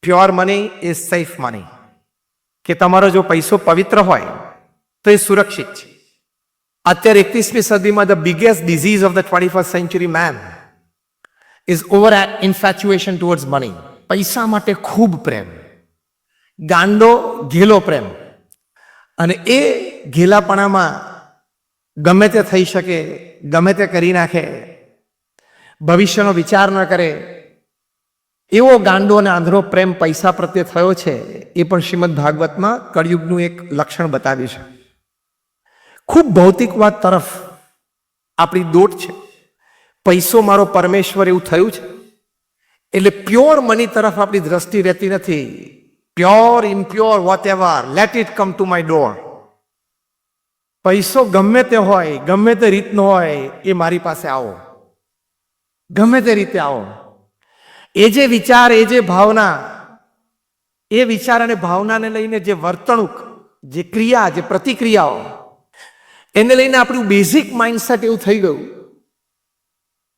Pure money is safe money, કે તમારો જો પૈસો પવિત્ર હોય તો એ સુરક્ષિત છે. અત્યારે 21મી સદીમાં the biggest disease of the 21st century man is over infatuation towards money. પૈસા માટે ખૂબ પ્રેમ, ગાંડો ઘેલો પ્રેમ, અને એ ઘેલાપણામાં ગમે તે થઈ શકે, ગમે તે કરી નાખે, ભવિષ્યનો વિચાર ન કરે, એવો ગાંડો અને આંધળો પ્રેમ પૈસા પ્રત્યે થયો છે. એ પણ શ્રીમદ ભાગવતમાં કળિયુગનું એક લક્ષણ બતાવ્યું છે. ખૂબ ભૌતિકવાદ તરફ આપણી દોટ છે. પૈસો મારો પરમેશ્વર એવું થયું છે, એટલે પ્યોર મની તરફ આપણી દ્રષ્ટિ રહેતી નથી. Pure impure whatever, let it come to my door. પૈસો ગમે તે હોય, ગમે તે રીતનો હોય, એ મારી પાસે આવો, ગમે તે રીતે આવો. એ જે વિચાર, એ જે ભાવના, એ વિચાર અને ભાવનાને લઈને જે વર્તણૂક, જે ક્રિયા, જે પ્રતિક્રિયાઓ, એને લઈને આપણું બેઝિક માઇન્ડસેટ એવું થઈ ગયું.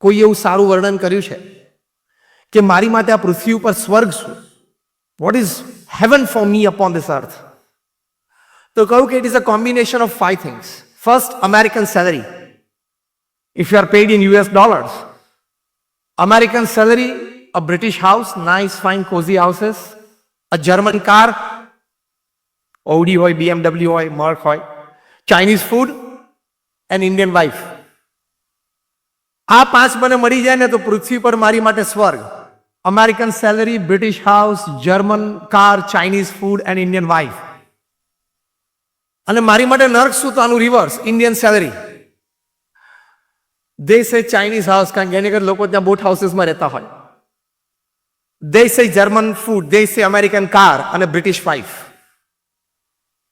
કોઈ એવું સારું વર્ણન કર્યું છે કે મારી માટે આ પૃથ્વી ઉપર સ્વર્ગ શું, what is heaven for me upon this અર્થ. તો કહું કે it is a combination of 5 things. First, American salary. If you are paid in US dollars, American salary, a British house, nice, fine, cozy houses, a German car, Audi હોય, BMW હોય, Merc હોય, Chinese food, and Indian wife. આ 5 મને મળી જાય ને તો પૃથ્વી પર મારી માટે સ્વર્ગ. American salary, British house, German car, Chinese food and Indian wife. અને મારી માટે નર્ક શું? તો આનું રિવર્સ, ઇન્ડિયન સેલરી. દે સે ચાઇનીઝ હાઉસ, કારણ કે એની કરતા લોકો ત્યાં બોટ હાઉસીસમાં રહેતા હોય. દે સે જર્મન ફૂડ, દે સે અમેરિકન કાર અને બ્રિટિશ વાઇફ.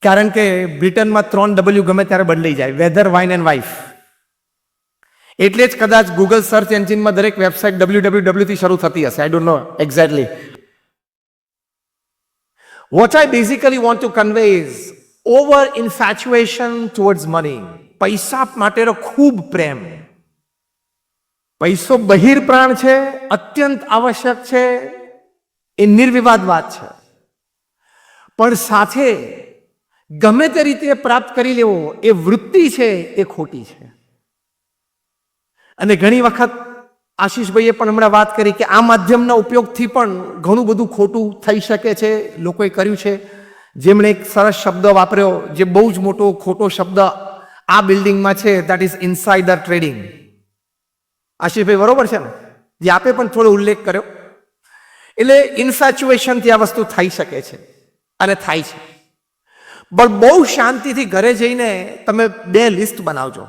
કારણ કે બ્રિટનમાં 3 W ગમે ત્યારે બદલાઈ જાય, વેધર, વાઇન એન્ડ વાઇફ. એટલે જ કદાચ ગૂગલ સર્ચ એન્જિનમાં દરેક વેબસાઇટ www થી શરૂ થતી હશે. I don't know exactly. What I basically want to convey is over infatuation towards money. પૈસા માટેનો ખૂબ પ્રેમ. પૈસો બહિર્પ્રાણ છે, અત્યંત આવશ્યક છે, એ નિર્વિવાદ વાત છે. પણ સાથે ગમે તે રીતે પ્રાપ્ત કરી લેવો એ વૃત્તિ છે, એ ખોટી છે. અને ઘણી વખત આશીષભાઈએ પણ હમણાં વાત કરી કે આ માધ્યમના ઉપયોગથી પણ ઘણું બધું ખોટું થઈ શકે છે. લોકોએ કર્યું છે. જેમણે એક સરસ શબ્દ વાપર્યો, જે બહુ જ મોટો ખોટો શબ્દ આ બિલ્ડિંગમાં છે, દેટ ઇઝ ઇનસાઇડર ટ્રેડિંગ. આશીષભાઈ બરોબર છે ને? જે આપે પણ થોડો ઉલ્લેખ કર્યો. એટલે ઇન્ફેચ્યુએશનથી આ વસ્તુ થઈ શકે છે અને થાય છે. પણ બહુ શાંતિથી ઘરે જઈને તમે 2 લિસ્ટ બનાવજો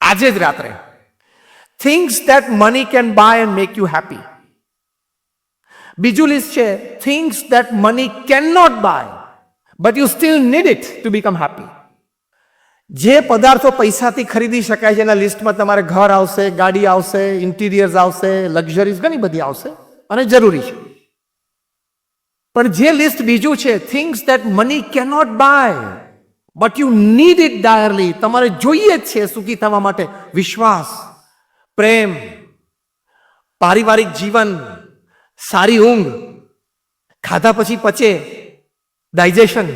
આજે જ રાત્રે. Things that money can buy and make you happy. બીજું લિસ્ટ છે things that money can not buy but you still need it to become happy. જે પદાર્થો પૈસાથી ખરીદી શકાય છે એના લિસ્ટમાં તમારે ઘર આવશે, ગાડી આવશે, ઇન્ટિરિયર્સ આવશે, લક્ઝરીઝ ઘણી બધી આવશે અને જરૂરી છે. પણ જે લિસ્ટ બીજું છે, things that money cannot buy but you need it dearly, તમારે જોઈએ જ છે સુખી થવા માટે, વિશ્વાસ, પ્રેમ, પારિવારિક જીવન, સારી ઊંઘ, ખાધા પછી પચે, ડાયજેશન,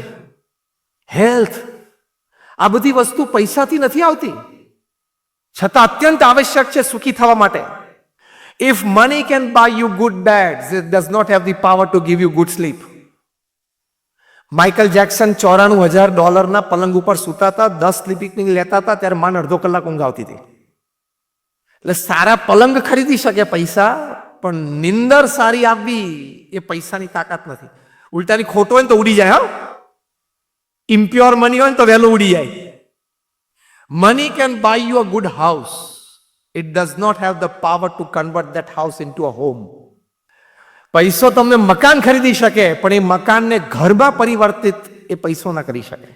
હેલ્થ, આ બધી વસ્તુ પૈસાથી નથી આવતી, છતાં અત્યંત આવશ્યક છે સુખી થવા માટે. If money can buy you good beds, it does not have the power to give you good sleep. Michael Jackson $94,000 પલંગ ઉપર સૂતા હતા, 10 સ્લીપિંગ લેતા હતા, ત્યારે માન અડધો કલાક ઊંઘ આવતી હતી. એટલે સારા પલંગ ખરીદી શકે પૈસા, પણ નિંદર સારી આવવી એ પૈસાની તાકાત નથી. ઉલટાની ખોટો હોય ને તો ઉડી જાય. હા, ઇમ્પ્યોર મની હોય ને તો વહેલું ઉડી જાય. Money can buy you a good house. It does not have the power to convert that house into a home. પૈસો તમને મકાન ખરીદી શકે, પણ એ મકાનને ઘરમાં પરિવર્તિત એ પૈસો ના કરી શકે.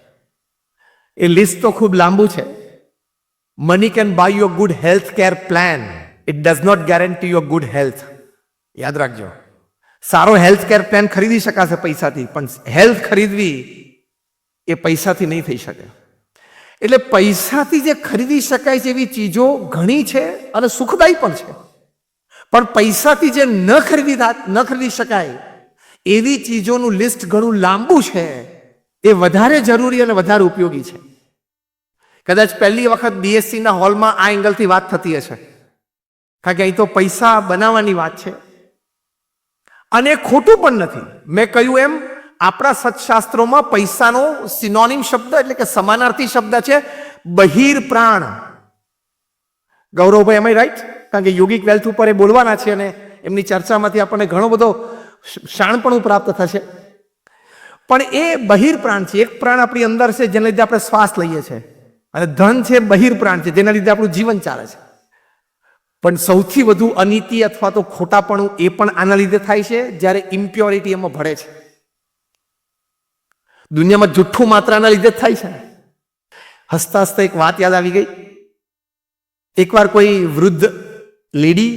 એ લિસ્ટ તો ખૂબ લાંબુ છે. Money can buy you a good health care plan. It does not guarantee you a good health. યાદ રાખજો, સારો હેલ્થ કેર પ્લાન ખરીદી શકાશે પૈસાથી, પણ હેલ્થ ખરીદવી એ પૈસાથી નહીં થઈ શકે. એટલે પૈસાથી જે ખરીદી શકાય છે એવી ચીજો ઘણી છે અને સુખદાયી પણ છે. પણ પૈસાથી જે ન ખરીદી શકાય એવી ચીજોનું લિસ્ટ ઘણું લાંબુ છે, એ વધારે જરૂરી અને વધારે ઉપયોગી છે. કદાચ પહેલી વખત બીએસસી ના હોલમાં આ એંગલથી વાત થતી હશે, કારણ કે અહીં તો પૈસા બનાવવાની વાત છે અને ખોટું પણ નથી. મેં કહ્યું એમ આપણા સત્શાસ્ત્રોમાં પૈસાનો સિનોનિમ શબ્દ એટલે કે સમાનાર્થી શબ્દ છે બહિર્પ્રાણ. ગૌરવભાઈ, એમ રાઈટ? કારણ કે યોગિક વેલ્થ ઉપર એ બોલવાના છે અને એમની ચર્ચામાંથી આપણને ઘણો બધો શાણપણું પ્રાપ્ત થશે. પણ એ બહિર્પ્રાણ છે. એક પ્રાણ આપણી અંદર છે જેના લીધે આપણે શ્વાસ લઈએ છીએ, અને ધન છે બહિર્પ્રાણ છે જેના લીધે આપણું જીવન ચાલે છે. પણ સૌથી વધુ અનીતિ અથવા તો ખોટાપણું એ પણ આના લીધે થાય છે જ્યારે ઇમ્પ્યોરિટી એમાં ભળે છે. દુનિયામાં જુઠ્ઠું માત્ર આના લીધે જ થાય છે. હસતા હસતા એક વાત યાદ આવી ગઈ. એકવાર કોઈ વૃદ્ધ લેડી,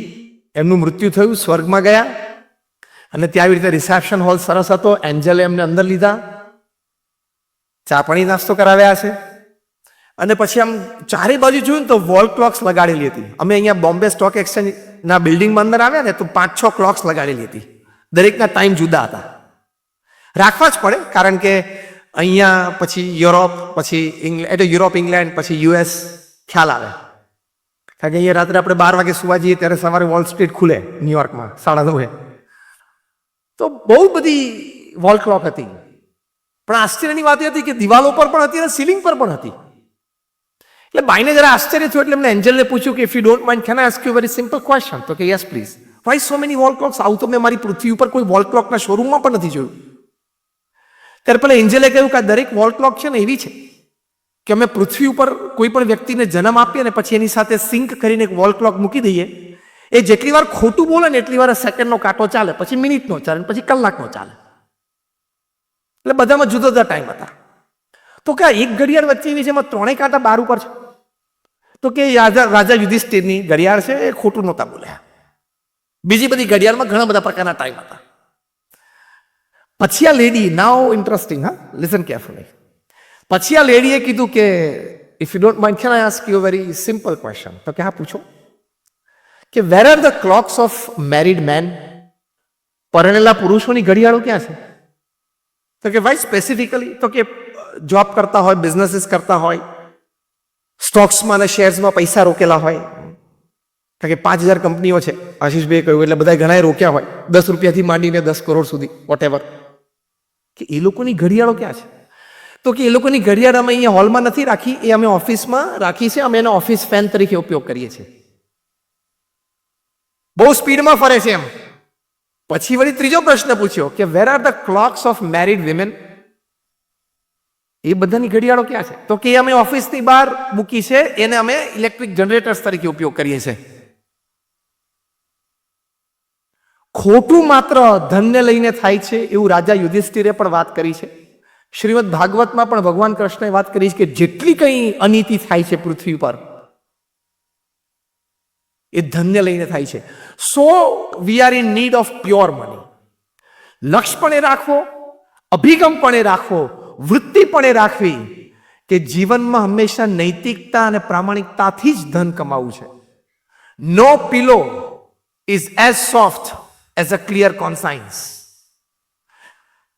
એમનું મૃત્યુ થયું, સ્વર્ગમાં ગયા, અને ત્યાં આવી રીતે રિસેપ્શન હોલ સરસ હતો. એન્જલે એમને અંદર લીધા, ચા પાણી નાસ્તો કરાવ્યા છે, અને પછી આમ ચારે બાજુ જોયું ને તો વોલ ક્લોક્સ લગાડેલી હતી. અમે અહીંયા બોમ્બે સ્ટોક એક્સચેન્જ ના બિલ્ડિંગમાં અંદર આવ્યા ને તો 5-6 ક્લોક્સ લગાડેલી હતી. દરેકના ટાઈમ જુદા હતા. રાખવા જ પડે, કારણ કે અહીંયા પછી યુરોપ, પછી એટલે યુરોપ, ઇંગ્લેન્ડ, પછી યુએસ ખ્યાલ આવે. કારણ કે અહીંયા રાત્રે આપણે 12 વાગે સુવા જઈએ ત્યારે સવારે વોલ સ્ટ્રીટ ખુલે ન્યુયોર્કમાં 9:30. તો બહુ બધી વોલ ક્લોક હતી. પણ આશ્ચર્યની વાત એ હતી કે દિવાલો પર પણ હતી અને સીલિંગ પર પણ હતી. એટલે બાઈને જરા આશ્ચર્ય થયું. એટલે એમને એન્જલને પૂછ્યું કે if you don't mind can I ask you very simple question? તો કે yes please. Why so many wall clocks? આવું તો મેં મારી પૃથ્વી ઉપર કોઈ વોલ ક્લોકના શોરૂમમાં પણ નથી જોયું. ત્યારે પેલા એન્જલે કહ્યું કે આ દરેક વોલ ક્લોક છે ને એવી છે કે અમે પૃથ્વી ઉપર કોઈ પણ વ્યક્તિને જન્મ આપીએ ને પછી એની સાથે સિંક કરીને એક વોલ ક્લોક મૂકી દઈએ. એ જેટલી વાર ખોટું બોલે ને એટલી વાર સેકન્ડનો કાંટો ચાલે, પછી મિનિટનો ચાલે, પછી કલાકનો ચાલે. એટલે બધામાં જુદા જુદા ટાઈમ હતા. તો કે એક ઘડિયાળ વચ્ચે એવી છે એમાં 3 કાંટા બાર ઉપર છે. તો કે રાજા યુધિષ્ઠિરની ઘડિયાળ છે એ ખોટું નહોતા બોલ્યા. બીજી બધી ઘડિયાળમાં ઘણા બધા પ્રકારના ટાઈમ હતા. પછી આ લેડી, નાઉ ઇન્ટરેસ્ટિંગ, હા, લિસન કેરફુલી. પછી આ લેડીએ કીધું કે if you don't mind can I ask you very simple question? તો કે હા, પૂછો. કે where are the clocks of married men? પરણેલા પુરુષોની ઘડિયાળો ક્યાં છે? તો કે ભાઈ સ્પેસિફિકલી, તો કે જોબ કરતા હોય, બિઝનેસીસ કરતા હોય, સ્ટોક્સમાં અને શેર્સમાં પૈસા રોકેલા હોય. કારણ કે 5000 કંપનીઓ છે, આશીષભાઈએ કહ્યું, એટલે બધા ઘણાએ રોક્યા હોય, 10 રૂપિયાથી માંડીને 10 કરોડ સુધી, વોટેવર. કે એ લોકોની ઘડિયાળો ક્યાં છે? તો કે એ લોકોની ઘડિયાળ અમે અહીંયા હોલમાં નથી રાખી, એ અમે ઓફિસમાં રાખી છે. અમે એનો ઓફિસ ફેન તરીકે ઉપયોગ કરીએ છીએ. બહુ સ્પીડમાં ફરે છે એમ. પછી વળી ત્રીજો પ્રશ્ન પૂછ્યો કે where are the clocks of married women? એ બધાની ઘડિયાળો ક્યાં છે? તો કે અમે ઓફિસની બહાર મૂકી છે, એને અમે ઇલેક્ટ્રિક જનરેટર્સ તરીકે ઉપયોગ કરીએ છીએ. ખોટું માત્ર ધનને લઈને થાય છે એવું રાજા યુધિષ્ઠિરે પણ વાત કરી છે. શ્રીમદ ભાગવતમાં પણ ભગવાન કૃષ્ણએ વાત કરી છે કે જેટલી કંઈ અનીતિ થાય છે પૃથ્વી પર એ ધનને લઈને થાય છે. So we are in need of pure money. લક્ષ્ય પણ એ રાખવો, અભિગમ પણ એ રાખવો, વૃત્તિ પણ એ રાખવી કે જીવનમાં હંમેશા નૈતિકતા અને પ્રામાણિકતાથી જ ધન કમાવું છે. No pillow is as soft as a clear conscience.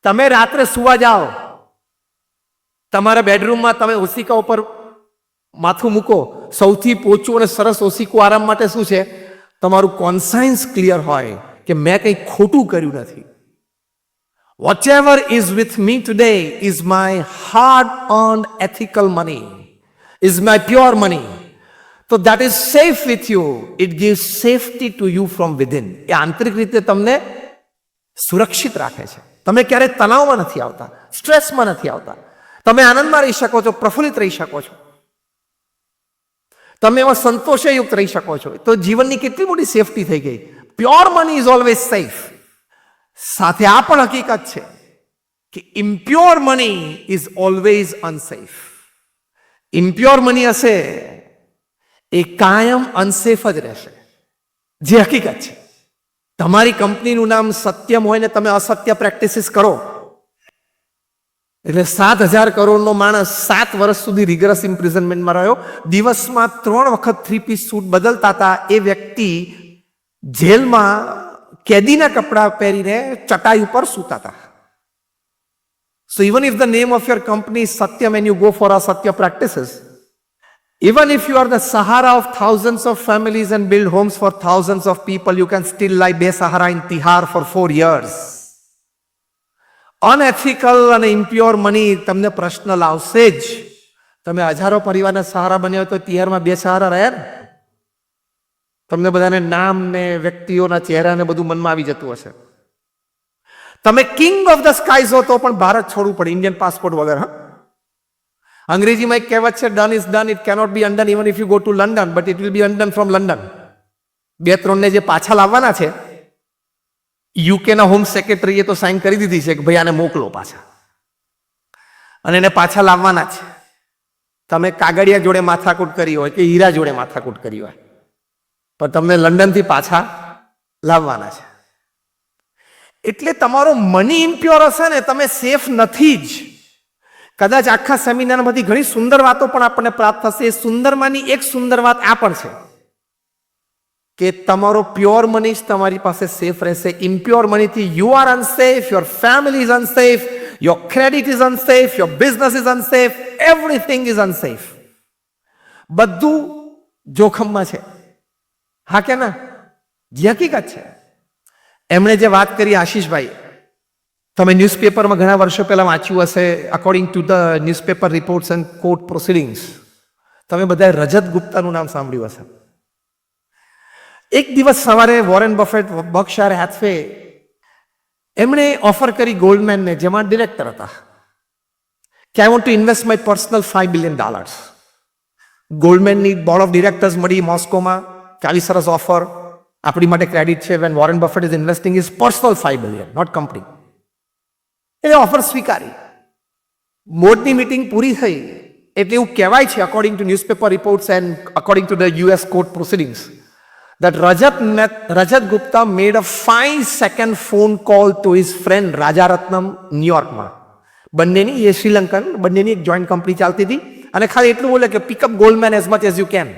તમે રાત્રે સુવા જાઓ, તમારા બેડરૂમમાં તમે ઓશિકા ઉપર માથું મૂકો, સૌથી પોચું અને સરસ ઓશિકું આરામ માટે શું છે? તમારું કોન્સાયન્સ ક્લિયર હોય કે મેં કંઈ ખોટું કર્યું નથી. Whatever is with me today is my hard-earned ethical money, is my pure money. So that is safe with you. It gives safety to you from within. એ આંતરિક રીતે તમને સુરક્ષિત રાખે છે. તમે ક્યારેય તણાવમાં નથી આવતા, સ્ટ્રેસમાં નથી આવતા. તમે આનંદમાં રહી શકો છો, પ્રફુલ્લિત રહી શકો છો, તમે એમાં સંતોષયુક્ત રહી શકો છો. તો જીવનની કેટલી મોટી સેફટી થઈ ગઈ. Pure money is always safe. સાથે આ પણ હકીકત છે કે impure money is always unsafe. Impure money હશે એ કાયમ અનસેફ જ રહેશે. જે હકીકત છે. તમારી કંપનીનું નામ સત્યમ હોય ને તમે અસત્ય પ્રેક્ટિસિસ કરો એટલે 7,000 કરોડનો માણસ 7 વર્ષ સુધી રિગરસ ઇમ્પ્રિઝનમેન્ટમાં રહ્યો, દિવસમાં 3 વખત 3 પીસ સૂટ બદલતા હતા, એ વ્યક્તિ જેલમાં કેદીના કપડા પહેરીને ચટાઈ ઉપર સૂતા હતા. So even if the name of your company is Satyam and you go for our Satya practices, even if you are the Sahara of thousands of families and build homes for thousands of people, you can still lie Besahara in Tihar for 4 years. Unethical and impure money તમને પ્રશ્ન લાવશે જ. તમે હજારો પરિવારના સહારા બન્યા હોય તો તિહારમાં બેસહારા રહ્યા ને. તમને બધાને નામ ને વ્યક્તિઓના ચહેરા ને બધું મનમાં આવી જતું હશે. તમે કિંગ ઓફ ધ સ્કાઈઝ હો તો પણ ભારત છોડવું પડે ઇન્ડિયન પાસપોર્ટ વગર. હા, અંગ્રેજીમાં એક કહેવત છે, done is done, it cannot B અનડન even if you go to London, but it will be અનડન from London. 2-3 ને જે પાછા લાવવાના છે, યુકેના હોમ સેક્રેટરીએ તો સાઇન કરી દીધી છે કે ભાઈ આને મોકલો પાછા, અને એને પાછા લાવવાના છે. તમે કાગળિયા જોડે માથાકૂટ કરી હોય કે હીરા જોડે માથાકૂટ કરી હોય, પણ તમને લંડનથી પાછા લાવવાના છે. એટલે તમારો મની ઇમ્પ્યોર હશે ને, તમે સેફ નથી જ. કદાચ આખા સેમિનારમાંથી ઘણી સુંદર વાતો પણ આપણને પ્રાપ્ત થશે. એ સુંદરમાંની એક સુંદર વાત આ પણ છે કે તમારો પ્યોર મની જ તમારી પાસે સેફ રહેશે. ઇમ્પ્યોર મનીથી you are unsafe, your family is unsafe, your credit is unsafe, your business is unsafe, everything is unsafe. બધું જોખમમાં છે. હા કે ના? જે હકીકત છે. એમણે જે વાત કરી આશીષભાઈ, તમે ન્યૂઝપેપરમાં ઘણા વર્ષો પહેલા વાંચ્યું હશે, according to the newspaper reports and court proceedings, તમે બધાએ રજત ગુપ્તાનું નામ સાંભળ્યું હશે. એક દિવસ સવારે વોરેન બફેટ, બર્કશાયર હેથવે, એમણે ઓફર કરી ગોલ્ડમેનને, જેમાં ડિરેક્ટર હતા, કે I want to invest my personal $5 billion. ગોલ્ડમેનની બોર્ડ ઓફ ડિરેક્ટર્સ મળી મોસ્કોમાં કે આવી સરસ ઓફર, આપણી માટે ક્રેડિટ છે. When Warren Buffett is investing is personal $5 billion, not company. એટલે ઓફર સ્વીકારી. બોર્ડની મિટિંગ પૂરી થઈ એટલે એવું કહેવાય છે, according to newspaper reports and according to the US court proceedings, that Rajat Gupta made a 5-second phone call to his friend Rajaratnam, ન્યુયોર્કમાં. બંનેની, એ શ્રીલંકન, બંનેની એક જોઈન્ટ કંપની ચાલતી હતી, અને ખાલી એટલું બોલે કે pick up gold man as much as you can.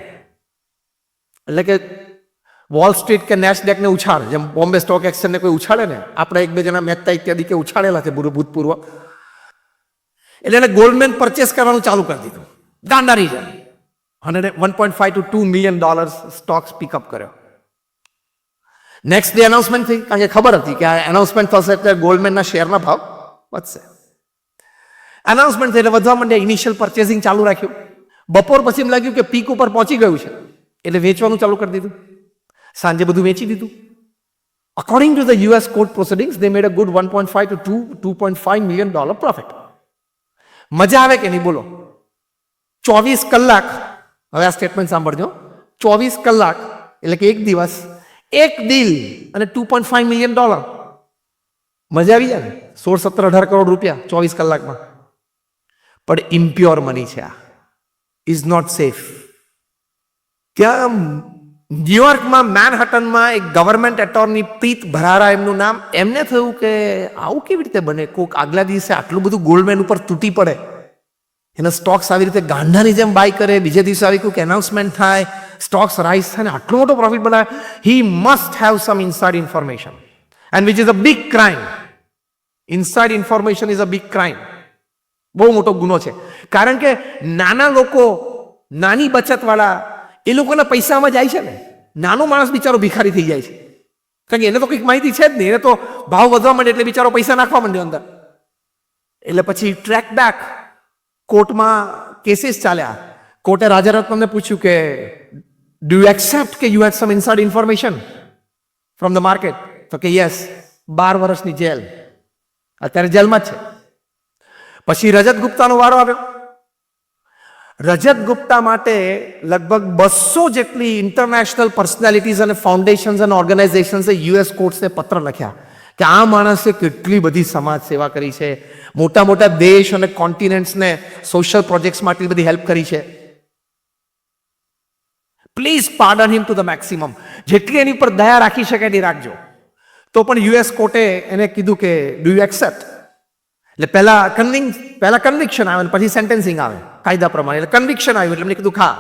એટલે કે વોલ સ્ટ્રીટ કે નેસ્ડેક ને ઉછાળ, જેમ બોમ્બે સ્ટોક એક્સચેન્જ ને કોઈ ઉછાળે ને, આપણે 1-2 જણા મહેતા ઇત્યાદિ કે ઉછાળેલા છે ભૂતપૂર્વ. એટલે એને ગોલ્ડમેન પરચેસ કરવાનું ચાલુ કરી દીધું. ગાંડાની જેમ $1.5 to $2 million સ્ટોક્સ પિકઅપ કર્યો. નેક્સ્ટ ડે એનાઉન્સમેન્ટ થઈ, કારણ કે ખબર હતી કે આ એનાઉન્સમેન્ટ થશે એટલે ગોલ્ડમેનના શેરના ભાવ વધશે. એનાઉન્સમેન્ટ થઈ એટલે વધવા માંડ્યા. ઇનિશિયલ પરચેસિંગ ચાલુ રાખ્યું. બપોર પછી એમ લાગ્યું કે પીક ઉપર પહોંચી ગયું છે, એટલે વેચવાનું ચાલુ કરી દીધું. સાંજે બધું વેચી દીધું. According to the US court proceedings, they made a good $1.5 to $2.5 million profit. મજા આવે કે નહીં બોલો? 24 કલાક, હવે આ સ્ટેટમેન્ટ સાંભળજો, 24 કલાક એટલે કે એક દિવસ, એક ડીલ અને $2.5 million. મજા આવી જાય ને? 16, 17, 18 કરોડ રૂપિયા 24 કલાકમાં. પણ ઇમ્પ્યોર મની છે. આ ઇઝ નોટ સેફ. ત્યાં ન્યુયોર્કમાં મેનહટનમાં એક ગવર્મેન્ટ એટોર્ની પ્રીત ભરારા એમનું નામ, એમને થયું કે આવું કેવી રીતે બને, કોક આગલા દિવસે આટલું બધું ગોલ્ડમેન ઉપર તૂટી પડે, એના સ્ટોક્સ આવી રીતે ગાંડાની જેમ બાય કરે, બીજે દિવસે આવી કોઈક એનાઉન્સમેન્ટ થાય, સ્ટોક્સ રાઇઝ થાય ને આટલો મોટો પ્રોફિટ બનાવે. He must have sum inside information, and which is a big crime. Inside information is a big crime. બહુ મોટો ગુનો છે. કારણ કે નાના લોકો, નાની બચતવાળા, એ લોકોના પૈસામાં જાય છે ને. નાનો માણસ બિચારો ભિખારી થઈ જાય છે, કારણ કે એને તો કંઈક માહિતી છે જ નહીં. એને તો ભાવ વધવા માંડે એટલે બિચારો પૈસા નાખવા માંડ્યો અંદર. એટલે પછી ટ્રેક બેક, કોર્ટમાં કેસીસ ચાલ્યા. કોર્ટે રાજારત્નમને પૂછ્યું કે ડુ યુ એક્સેપ્ટ કે you had some inside information from the market? તો કે યસ. 12 વર્ષની જેલ. અત્યારે જેલમાં જ છે. પછી રજત ગુપ્તાનો વારો આવ્યો. રજત ગુપ્તા માટે લગભગ 200 જેટલી ઇન્ટરનેશનલ પર્સનાલિટીઝ અને ફાઉન્ડેશન્સ અને ઓર્ગેનાઇઝેશન્સે US કોર્ટ્સને પત્ર લખ્યા કે આ માણસે કેટલી બધી સમાજ સેવા કરી છે, મોટા મોટા દેશ અને કોન્ટિનેન્ટ્સને સોશિયલ પ્રોજેક્ટ્સ માટે બધી હેલ્પ કરી છે. Please pardon him to the maximum. જેટલી એની પર દયા રાખી શકે એટલી રાખજો. તો પણ US કોર્ટે એને કીધું કે ડુ યુ એક્સેપ્ટ? એટલે પહેલા કન્વિક્શન આવે, પછી સેન્ટેન્સિંગ આવે કાયદા પ્રમાણે. એટલે કન્વિક્શન આવ્યું એટલે એમને કીધું ખા,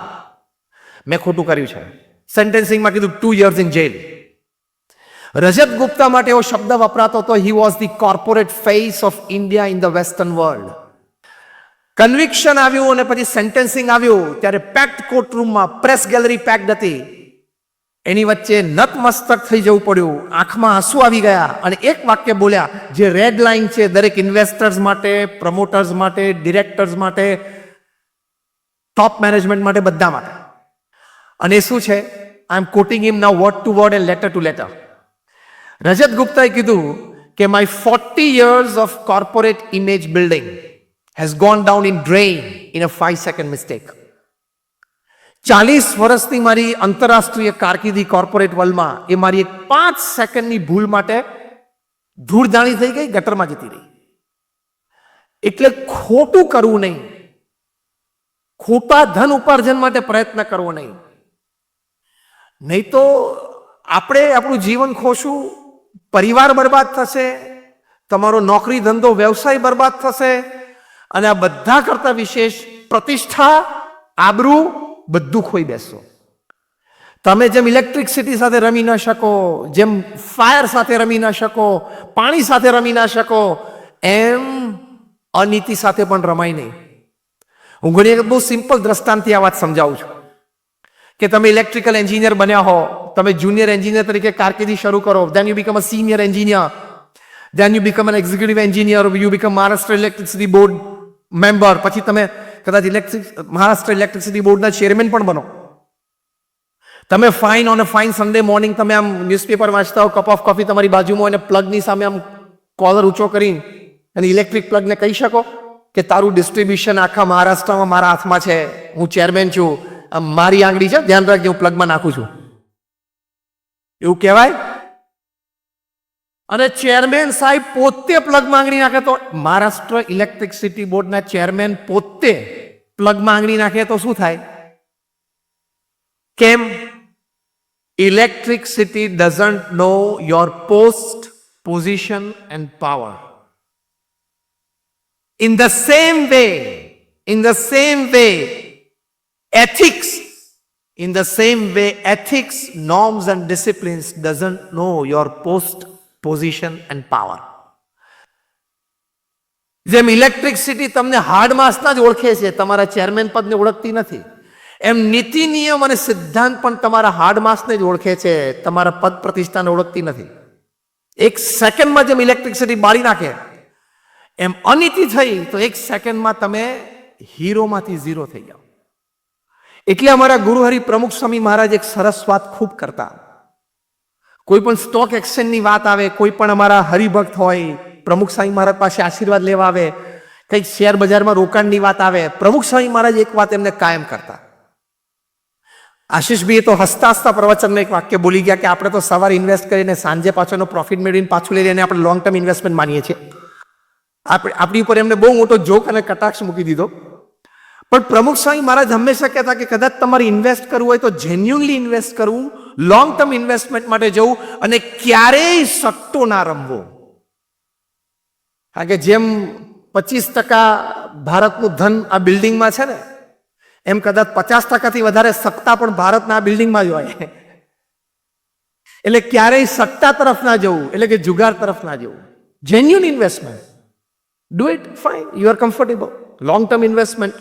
મેં ખોટું કર્યું છે. સેન્ટેન્સિંગમાં કીધું 2 years ઇન જેલ. રજત ગુપ્તા માટે એવો શબ્દ વપરાતો હતો, he was the corporate face of India in the western world. Conviction આવ્યું અને પછી સેન્ટેન્સિંગ આવ્યું ત્યારે પેક્ડ કોર્ટરૂમમાં પ્રેસ ગેલેરી પેક્ડ હતી. એની વચ્ચે નતમસ્તક થઈ જવું પડ્યું, આંખમાં આંસુ આવી ગયા અને એક વાક્ય બોલ્યા જે રેડ લાઇન છે દરેક ઇન્વેસ્ટર્સ માટે, પ્રમોટર્સ માટે, ડિરેક્ટર્સ માટે, ટોપ મેનેજમેન્ટ માટે, બધા માટે. અને શું છે? I am quoting him now word to word and letter to letter. Rajat ગુપ્તાએ કીધું કે my 40 years of corporate image building has gone down in drain in a 5-second mistake. 40 વર્ષની મારી આંતરરાષ્ટ્રીય કારકિર્દી કોર્પોરેટ વર્લ્ડમાં એ મારી એક 5 સેકન્ડની ભૂલ માટે ધૂળધાણી થઈ ગઈ, ગટરમાં જતી રહી. એટલે ખોટું કરવું નહીં, ખોટા ધન ઉપાર્જન માટે પ્રયત્ન કરવો નહીં. નહીં તો આપણે આપણું જીવન ખોશું, પરિવાર બરબાદ થશે, તમારો નોકરી ધંધો વ્યવસાય બરબાદ થશે, અને આ બધા કરતા વિશેષ પ્રતિષ્ઠા, આબરૂ બધું ખોઈ બેસશો. તમે જેમ ઇલેક્ટ્રિસિટી સાથે રમી ન શકો, જેમ ફાયર સાથે રમી ન શકો, પાણી સાથે રમી ન શકો, એમ અનીતિ સાથે પણ રમાય નહીં. હું ઘણી બહુ સિમ્પલ દ્રષ્ટાંતથી આ વાત સમજાવું છું કે તમે ઇલેક્ટ્રિકલ એન્જિનિયર બન્યા હો, તમે જુનિયર એન્જિનિયર તરીકે કારકિર્દી શરૂ કરો, then you become a senior engineer, then you become an executive engineer, you become Maharashtra Electricity Board member, પછી તમે કદાચ મહારાષ્ટ્ર ઇલેક્ટ્રિસિટી બોર્ડના ચેરમેન પણ બનો. તમે fine on a fine Sunday morning તમે આમ ન્યૂઝપેપર વાંચતા હો, કપ ઓફ કોફી તમારી બાજુમાં, અને પ્લગની સામે આમ કોલર ઊંચો કરી અને ઇલેક્ટ્રિક પ્લગને કહી શકો કે તારું ડિસ્ટ્રીબ્યુશન આખા મહારાષ્ટ્રમાં મારા હાથમાં છે, હું ચેરમેન છું, મારી આંગળી છે, ધ્યાન રાખજે હું પ્લગમાં નાખું છું, એવું કહેવાય? અને ચેરમેન સાહેબ પોતે પ્લગમાં આંગળી નાખે તો, મહારાષ્ટ્ર ઇલેક્ટ્રિસિટી બોર્ડના ચેરમેન પોતે પ્લગમાં આંગળી નાખે તો શું થાય? કેમ? Electricity doesn't know your post, position and power. In the same way ethics, norms and disciplines doesn't know your post, position and power. જેમ ઇલેક્ટ્રિસિટી તમને હાર્ડ માસના જ ઓળખે છે, તમારા ચેરમેન પદને ઓળખતી નથી, એમ નીતિ નિયમ અને સિદ્ધાંત પણ તમારા હાર્ડ માસને જ ઓળખે છે, તમારા પદ પ્રતિષ્ઠાને ઓળખતી નથી. એક સેકન્ડમાં જેમ ઇલેક્ટ્રિસિટી બાળી નાખે એમ અનીતિ થઈ તો એક સેકન્ડમાં તમે હીરોમાંથી ઝીરો થઈ જાઓ. એટલે અમારા ગુરુહરિ પ્રમુખ સ્વામી મહારાજ એક સરસ વાત ખૂબ કરતા. કોઈ પણ સ્ટોક એક્સચેન્જની વાત આવે, કોઈ પણ અમારા હરિભક્ત હોય, પ્રમુખ સ્વામી મહારાજ પાસે આશીર્વાદ લેવા આવે, કંઈક શેર બજારમાં રોકાણની વાત આવે, પ્રમુખ સ્વામી મહારાજ એક વાત એમને કાયમ કરતા. આશીષભાઈ તો હસતા હસતા પ્રવચનમાં એક વાક્ય બોલી ગયા કે આપણે તો સવારે ઇન્વેસ્ટ કરીને સાંજે પાછળનો પ્રોફિટ મેળવીને પાછું લઈ લઈને આપણે લોંગ ટર્મ ઇન્વેસ્ટમેન્ટ માનીએ છીએ. આપણી ઉપર એમને બહુ મોટો જોક અને કટાક્ષ મૂકી દીધો. પણ પ્રમુખ સ્વામી મહારાજ હંમેશા કહેતા કે કદાચ તમારે ઇન્વેસ્ટ કરવું હોય તો જેન્યુઅનલી ઇન્વેસ્ટ કરવું, લોંગ ટર્મ ઇન્વેસ્ટમેન્ટ માટે જવું અને ક્યારેય સટ્ટો ના રમવો. કારણ કે જેમ 25% ભારતનું ધન આ બિલ્ડિંગમાં છે ને, એમ કદાચ 50%થી વધારે સત્તા પણ ભારતના આ બિલ્ડિંગમાં જ હોય. એટલે ક્યારેય સટ્ટા તરફ ના જવું, એટલે કે જુગાર તરફ ના જવું. Genuine investment, do it, fine, you are comfortable. Long term investment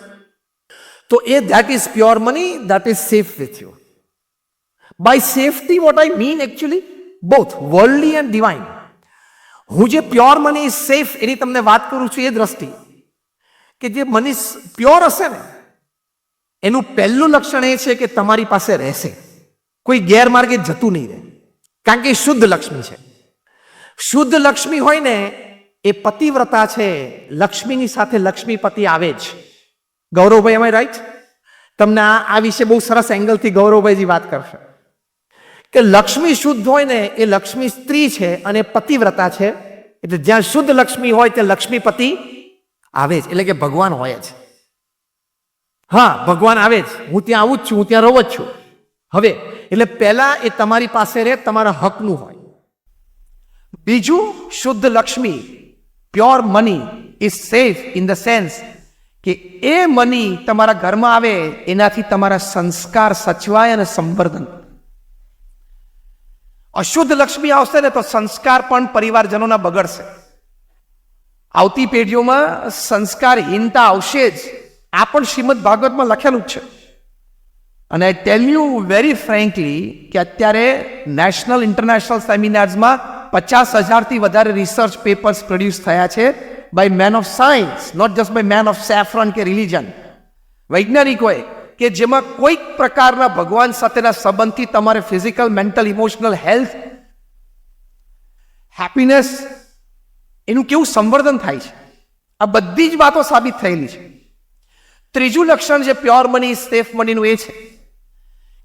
તો that is pure money, that is safe with you. By safety what I mean actually both worldly and divine. હું જે પ્યોર મની ઇઝ સેફ એની તમને વાત કરું છું એ દ્રષ્ટિ કે જે મની પ્યોર હશે ને એનું પહેલું લક્ષણ એ છે કે તમારી પાસે રહેશે, કોઈ ગેરમાર્ગે જતું નહીં રહે, કારણ કે એ શુદ્ધ લક્ષ્મી છે. શુદ્ધ લક્ષ્મી હોય ને એ પતિવ્રતા છે, લક્ષ્મીની સાથે લક્ષ્મીપતિ આવે જ. Gauravbhai, am I right? તમને આ વિશે બહુ સરસ એંગલથી ગૌરવભાઈજી વાત કરશે કે લક્ષ્મી શુદ્ધ હોય ને એ લક્ષ્મી સ્ત્રી છે અને પતિવ્રતા છે. એટલે જ્યાં શુદ્ધ લક્ષ્મી હોય ત્યાં લક્ષ્મીપતિ આવે જ, એટલે કે ભગવાન હોય જ. હા, ભગવાન આવે જ, હું ત્યાં આવું જ છું, હું ત્યાં રહું જ છું. હવે એટલે પહેલા એ તમારી પાસે રહે, તમારા હકનું હોય. બીજું, શુદ્ધ Lakshmi, pure money is safe in the sense કે એ મની તમારા ઘરમાં આવે એનાથી તમારા સંસ્કાર સચવાય અને સંવર્ધન. અશુદ્ધ લક્ષ્મી આવશે ને તો સંસ્કાર પણ પરિવારજનોના બગડશે. આવતી પેઢીઓમાં સંસ્કારહીનતા આવશે જ. આ પણ શ્રીમદ ભાગવતમાં લખેલું જ છે. અને આઈ ટેલ યુ વેરી ફ્રેન્કલી કે અત્યારે નેશનલ ઇન્ટરનેશનલ સેમિનાર્સમાં 50,000થી વધારે રિસર્ચ પેપર્સ પ્રોડ્યુસ થયા છે by men of science, not just by men of saffron કે રિલિજન. વૈજ્ઞાનિકોએ કે જેમાં કોઈક પ્રકારના ભગવાન સાથેના સંબંધથી તમારે physical, mental, emotional health, happiness એનું કેવું સંવર્ધન થાય છે. આ બધી જ વાતો સાબિત થયેલી છે. ત્રીજું લક્ષણ જે પ્યોર મની, સેફ મનીનું એ છે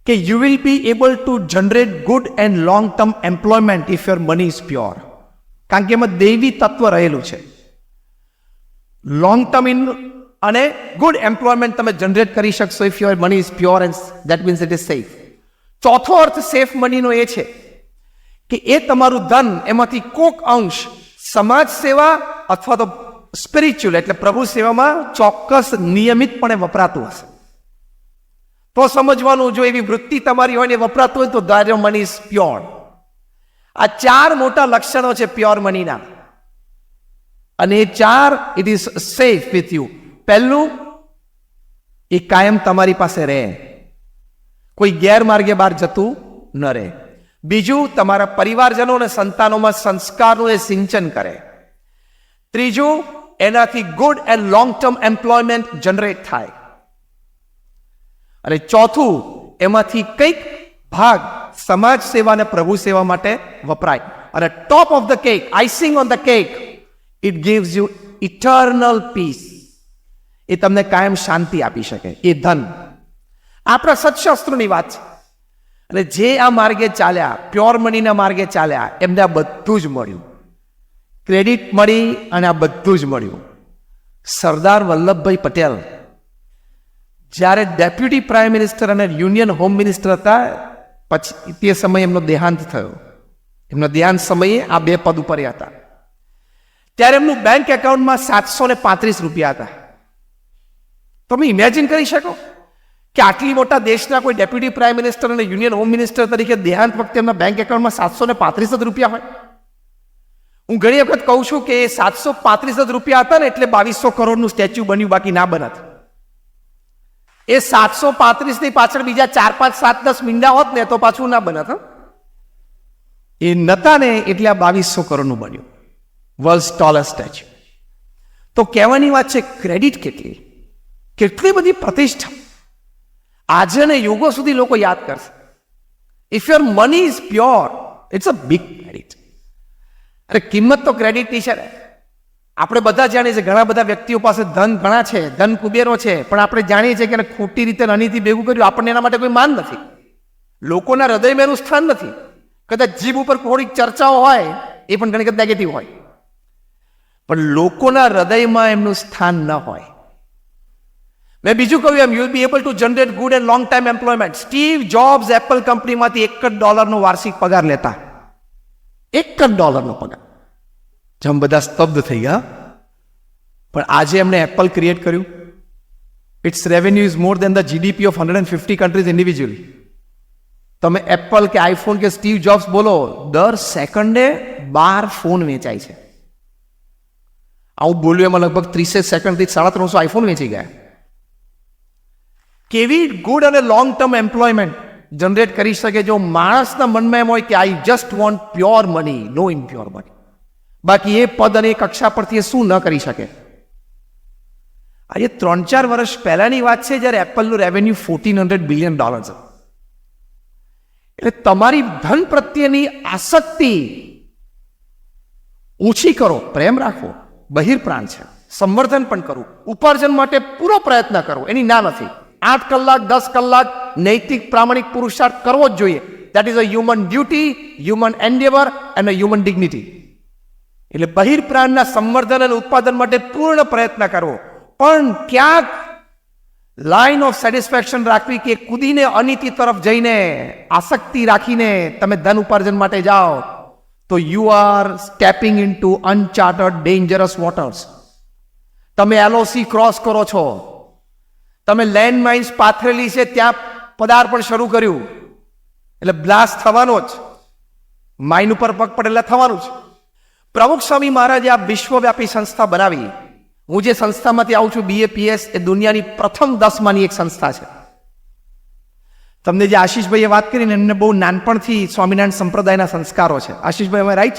કે you will be able to generate good and long term employment if your money is pure. કારણ કે એમાં દૈવી તત્વ રહેલું છે. લોંગ ટર્મ અને ગુડ એમ્પ્લોયમેન્ટ તમે જનરેટ કરી શકશો if your money is pure and that means it is safe. ચોથો અર્થ સેફ મનીનો એ છે કે એ તમારું ધન એમાંથી કોક અંશ સમાજ સેવા અથવા તો સ્પિરિચ્યુઅલ એટલે પ્રભુ સેવામાં ચોક્કસ નિયમિતપણે વપરાતું હશે. તો સમજવાનું, જો એવી વૃત્તિ તમારી હોય ને વપરાતું હોય તો that your money is pure. આ 4 મોટા લક્ષણો છે પ્યોર મનીના. અને એ 4 it is safe with you. પહેલું, એ કાયમ તમારી પાસે રહે, કોઈ ગેરમાર્ગે બહાર જતું ન રહે. બીજું, તમારા પરિવારજનો અને સંતાનોમાં સંસ્કારનું એ સિંચન કરે. ત્રીજું, એનાથી good and long term employment generate થાય. અને ચોથું, એમાંથી કંઈક ભાગ સમાજ સેવા અને પ્રભુ સેવા માટે વપરાય. અને top of the cake, icing on the cake, it gives you eternal peace. એ તમને કાયમ શાંતિ આપી શકે. એ ધન આપણા સત્શાસ્ત્રોની વાત છે. અને જે આ માર્ગે ચાલ્યા, પ્યોર મનીના માર્ગે ચાલ્યા, એમને આ બધું જ મળ્યું. ક્રેડિટ મળી અને આ બધું જ મળ્યું. સરદાર વલ્લભભાઈ પટેલ જ્યારે ડેપ્યુટી પ્રાઇમ મિનિસ્ટર અને યુનિયન હોમ મિનિસ્ટર હતા, પછી તે સમયે એમનો દેહાંત થયો. એમનો દેહાંત સમયે આ 2 પદ ઉપર હતા. ત્યારે એમનું બેંક એકાઉન્ટમાં 735 રૂપિયા હતા. તમે ઇમેજિન કરી શકો કે આટલી મોટા દેશના કોઈ ડેપ્યુટી પ્રાઇમ મિનિસ્ટર અને યુનિયન હોમ મિનિસ્ટર તરીકે દેહાંત વખતે એમના બેંક એકાઉન્ટમાં 735 જ રૂપિયા હોય. હું ઘણી વખત કહું છું કે 735 જ રૂપિયા હતા ને એટલે 2200 કરોડનું સ્ટેચ્યુ બન્યું, બાકી ના બનત. એ 735 ની પાછળ બીજા 4, 5, 7, 10 મીંડા હોત ને તો પાછું ના બનત. એ નતા ને એટલે આ 2200 કરોડનું બન્યું, વર્લ્ડ્સ ટોલેસ્ટ સ્ટેચ્યુ. તો કહેવાની વાત છે, ક્રેડિટ કેટલી બધી પ્રતિષ્ઠા આજે ને યુગો સુધી લોકો યાદ કરશે. If your money is pure, it's a big credit. અરે કિંમત તો ક્રેડિટની છે ને. આપણે બધા જાણીએ છીએ, ઘણા બધા વ્યક્તિઓ પાસે ધન ઘણા છે, ધન કુબેરો છે, પણ આપણે જાણીએ છીએ કે ખોટી રીતે અનીતિ ભેગું કર્યું, આપણને એના માટે કોઈ માન નથી. લોકોના હૃદયમાં એનું સ્થાન નથી. કદાચ જીભ ઉપર થોડીક ચર્ચાઓ હોય, એ પણ ઘણી વખત નેગેટિવ હોય, પણ લોકોના હૃદયમાં એમનું સ્થાન ન હોય. મેં બીજું કહ્યું એમ, you will be able to generate good and long time employment. Steve Jobs Apple કંપનીમાંથી $1 વાર્ષિક પગાર લેતા. $1 પગાર. જેમ બધા સ્તબ્ધ થઈ ગયા. પણ આજે એમણે એપલ ક્રિએટ કર્યું. Its revenue is more than the GDP of 150 countries individually. તમે એપલ કે આઈફોન કે સ્ટીવ જોબ્સ બોલો, દર સેકન્ડે 12 ફોન વેચાય છે. આવું બોલ્યું એમાં લગભગ 30 સેકન્ડથી 350 આઈફોન વેચી ગયા. કેવી ગુડ અને લોંગ ટર્મ એમ્પ્લોયમેન્ટ જનરેટ કરી શકે જો માણસના મનમાં એમ હોય કે I just want pure money, no impure money. બાકી એ પદ અને એ કક્ષા પરથી એ શું ન કરી શકે. આજે 3-4 વર્ષ પહેલાની વાત છે, જ્યારે એપલનું રેવન્યુ $1,400 બિલિયન છે. એટલે તમારી ધન પ્રત્યેની આસક્તિ ઓછી કરો, પ્રેમ રાખવો, બહિર્પ્રાણ છે, સંવર્ધન પણ કરવું, ઉપાર્જન માટે પૂરો પ્રયત્ન કરવો, એની ના નથી. 8 કલાક 10 કલાક નૈતિક પ્રામાણિક પુરુષાર્થ કરવો જ જોઈએ. That is a human duty, human endeavour and a human dignity. એટલે બહિર્પ્રાણના સંવર્ધન અને ઉત્પાદન માટે પૂર્ણ પ્રયત્ન કરવો, પણ ક્યાંક લાઇન ઓફ સેટિસ્ફેક્શન રાખવી કે કૂદીને અનીતિ તરફ જઈને આસક્તિ રાખીને તમે ધન ઉપાર્જન માટે જાઓ તો you are stepping into uncharted dangerous waters. તમે એલઓસી ક્રોસ કરો છો, તમે લેન્ડ માઇન્સ પાથરેલી છે ત્યાં પદાર્પણ શરૂ કર્યું, એટલે બ્લાસ્ટ થવાનો જ. માઇન ઉપર પગ પડેલા થવાનું છે. પ્રમુખ સ્વામી મહારાજે આ વિશ્વવ્યાપી સંસ્થા બનાવી. હું જે સંસ્થામાંથી આવું છું, BAPS, એ દુનિયાની પ્રથમ 10 એક સંસ્થા છે. તમને જે આશીષભાઈએ વાત કરીને, એમને બહુ નાનપણથી સ્વામિનારાયણ સંપ્રદાયના સંસ્કારો છે. આશીષભાઈ, અમે રાઈટ?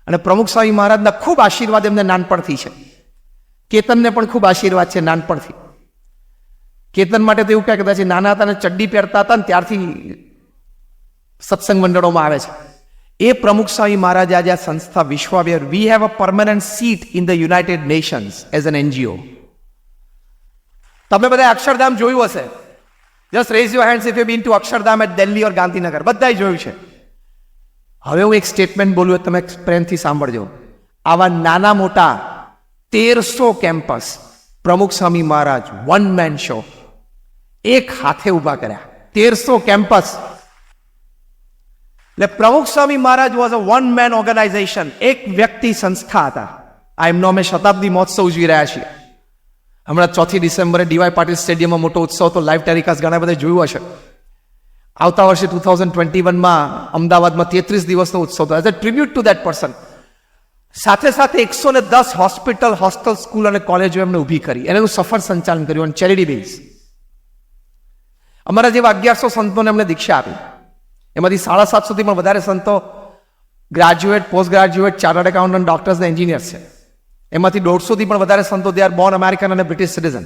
અને પ્રમુખ સ્વામી મહારાજના ખૂબ આશીર્વાદ એમને નાનપણથી છે. કેતનને પણ ખૂબ આશીર્વાદ છે નાનપણથી. કેતન માટે તો એવું કહે, કદાચ નાના હતા ને ચડ્ડી પહેરતા હતા ને ત્યારથી સત્સંગ મંડળોમાં આવે છે. એ પ્રમુખ સ્વામી મહારાજ આજે આ સંસ્થા વિશ્વવ્યાપી, we have a permanent seat in the United Nations as an NGO. તમે બધા અક્ષરધામ જોયું હશે. Just raise your hands if you been to Akshardham at Delhi or Gandhinagar. બધાય જોયું છે. હવે હું એક સ્ટેટમેન્ટ બોલું, તમે પ્રેમથી સાંભળજો. આવા નાના મોટા 1300 campus Pramukh Swami Maharaj one man show, એક હાથે ઉભા કર્યા. 1300 કેમ્પસ. એટલે Pramukh Swami Maharaj was a one man organisation. એક વ્યક્તિ સંસ્થા હતા. આ એમનો અમે શતાબ્દી મહોત્સવ ઉજવી રહ્યા છીએ. હમણાં 4 ડિસેમ્બરે DY પાટીલ સ્ટેડિયમમાં મોટો ઉત્સવ તો લાઈવ ટેલિકાસ્ટ ઘણા બધા જોયું હશે. આવતા વર્ષે 2021માં અમદાવાદમાં 33 દિવસનો ઉત્સવ હતો. As a tribute two that person. સાથે સાથે 110 હોસ્પિટલ, હોસ્ટેલ, સ્કૂલ અને કોલેજો એમને ઊભી કરી. એનું સફળ સંચાલન કર્યું ઓન ચેરિટી બેઝ. અમારા જેવા 1100 સંતોને એમને દીક્ષા આપી. એમાંથી 750 થી પણ વધારે સંતો graduate, post graduate, chartered accountant, doctors અને એન્જિનિયર્સ છે. એમાંથી 150 થી પણ વધારે સંતો દે આર બોર્ન અમેરિકન અને બ્રિટિશ સિટીઝન.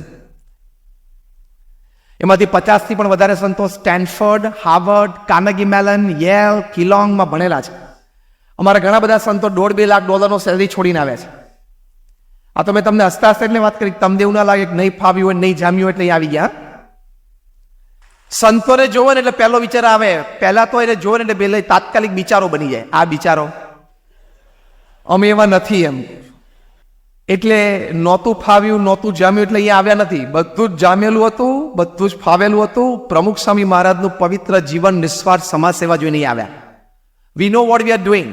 એમાંથી 50 થી પણ વધારે સંતો Stanford, Harvard, Carnegie Mellon, Yale, કિલોંગમાં ભણેલા છે. અમારા ઘણા બધા સંતો $1.5-2 લાખ સેલરી છોડીને આવ્યા છે. આ તો મેં તમને હસતા હસતા એટલે વાત કરી, તમને એવું ના લાગે કે નહીં ફાવ્યું હોય, નહીં જામ્યું હોય એટલે અહીં આવી ગયા. સંતોને જોવો ને એટલે પહેલો વિચાર આવે, પહેલા તો એને જોવો ને એટલે પેલા તાત્કાલિક બિચારો બની જાય. આ બિચારો, અમે એવા નથી એમ. એટલે નહોતું ફાવ્યું, નહોતું જામ્યું એટલે અહીંયા આવ્યા નથી. બધું જ જામેલું હતું, બધું જ ફાવેલું હતું. પ્રમુખ સ્વામી મહારાજનું પવિત્ર જીવન, નિસ્વાર્થ સમાજ સેવા જોઈને અહીં આવ્યા. We know what we are doing.